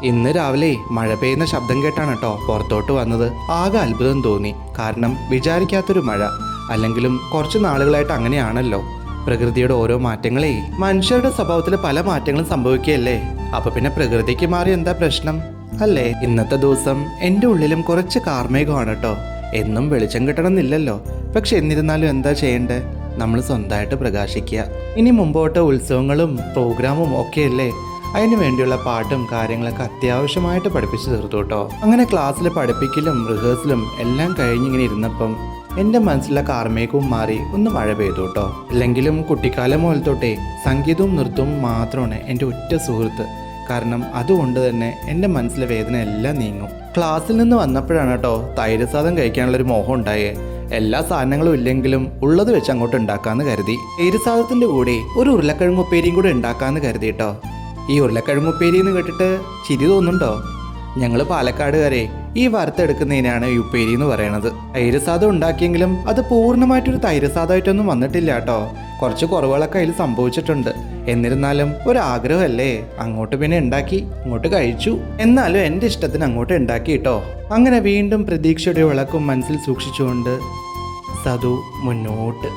ഇന്ന് രാവിലെ മഴ പെയ്യുന്ന ശബ്ദം കേട്ടാണ് കേട്ടോ പുറത്തോട്ട് വന്നത്. ആകെ അത്ഭുതം തോന്നി. കാരണം വിചാരിക്കാത്തൊരു മഴ. അല്ലെങ്കിലും കുറച്ച് നാളുകളായിട്ട് അങ്ങനെയാണല്ലോ. പ്രകൃതിയുടെ ഓരോ മാറ്റങ്ങളെ മനുഷ്യരുടെ സ്വഭാവത്തിൽ പല മാറ്റങ്ങളും സംഭവിക്കുകയല്ലേ. അപ്പൊ പിന്നെ പ്രകൃതിക്ക് മാറി എന്താ പ്രശ്നം അല്ലേ? ഇന്നത്തെ ദിവസം എൻ്റെ ഉള്ളിലും കുറച്ച് കാർമേഘമാണ് കേട്ടോ. എന്നും വെളിച്ചം കിട്ടണമെന്നില്ലല്ലോ. പക്ഷെ എന്നിരുന്നാലും എന്താ ചെയ്യണ്ടേ, നമ്മൾ സ്വന്തമായിട്ട് പ്രകാശിക്കുക. ഇനി മുമ്പോട്ട് ഉത്സവങ്ങളും പ്രോഗ്രാമും ഒക്കെയല്ലേ. അതിന് വേണ്ടിയുള്ള പാട്ടും കാര്യങ്ങളൊക്കെ അത്യാവശ്യമായിട്ട് പഠിപ്പിച്ചു തീർത്തു കേട്ടോ. അങ്ങനെ ക്ലാസ്സിൽ പഠിപ്പിക്കലും റിഹേഴ്സലും എല്ലാം കഴിഞ്ഞിങ്ങനെ ഇരുന്നപ്പം എൻ്റെ മനസ്സിലെ കാർമേഘവും മാറി ഒന്ന് മഴ പെയ്തു കേട്ടോ. അല്ലെങ്കിലും കുട്ടിക്കാലം മുതൽ തൊട്ടേ സംഗീതവും നൃത്തവും മാത്രമാണ് എൻ്റെ ഉറ്റ സുഹൃത്ത്. കാരണം അതുകൊണ്ട് തന്നെ എൻ്റെ മനസ്സിലെ വേദന എല്ലാം നീങ്ങും. ക്ലാസ്സിൽ നിന്ന് വന്നപ്പോഴാണ് കേട്ടോ തൈര് സാദം കഴിക്കാനുള്ളൊരു മോഹം ഉണ്ടായേ. എല്ലാ സാധനങ്ങളും ഇല്ലെങ്കിലും ഉള്ളത് വെച്ച് അങ്ങോട്ട് ഉണ്ടാക്കാമെന്ന് കരുതി. തൈര് സാദത്തിൻ്റെ കൂടെ ഒരു ഉരുളക്കിഴങ്ങ് ഉപ്പേരിയും കൂടെ ഉണ്ടാക്കാമെന്ന് കരുതി കേട്ടോ. ഈ ഉരുളക്കിഴങ്ങ് ഉപ്പേരി എന്ന് കേട്ടിട്ട് ചിരി തോന്നുന്നുണ്ടോ? ഞങ്ങൾ പാലക്കാടുകാരെ ഈ വറുത്തെടുക്കുന്നതിനാണ് ഈ ഉപ്പേരി എന്ന് പറയണത്. തൈര് സാദം ഉണ്ടാക്കിയെങ്കിലും അത് പൂർണ്ണമായിട്ടൊരു തൈര് സാദമായിട്ടൊന്നും വന്നിട്ടില്ല കേട്ടോ. കുറച്ച് കുറവുകളൊക്കെ അതിൽ സംഭവിച്ചിട്ടുണ്ട്. എന്നിരുന്നാലും ഒരാഗ്രഹമല്ലേ, അങ്ങോട്ട് പിന്നെ ഉണ്ടാക്കി അങ്ങോട്ട് കഴിച്ചു. എന്നാലും എൻ്റെ ഇഷ്ടത്തിന് അങ്ങോട്ട് ഉണ്ടാക്കി കേട്ടോ. അങ്ങനെ വീണ്ടും പ്രതീക്ഷയുടെ വിളക്കും മനസ്സിൽ സൂക്ഷിച്ചുകൊണ്ട് സതു മുന്നോട്ട്.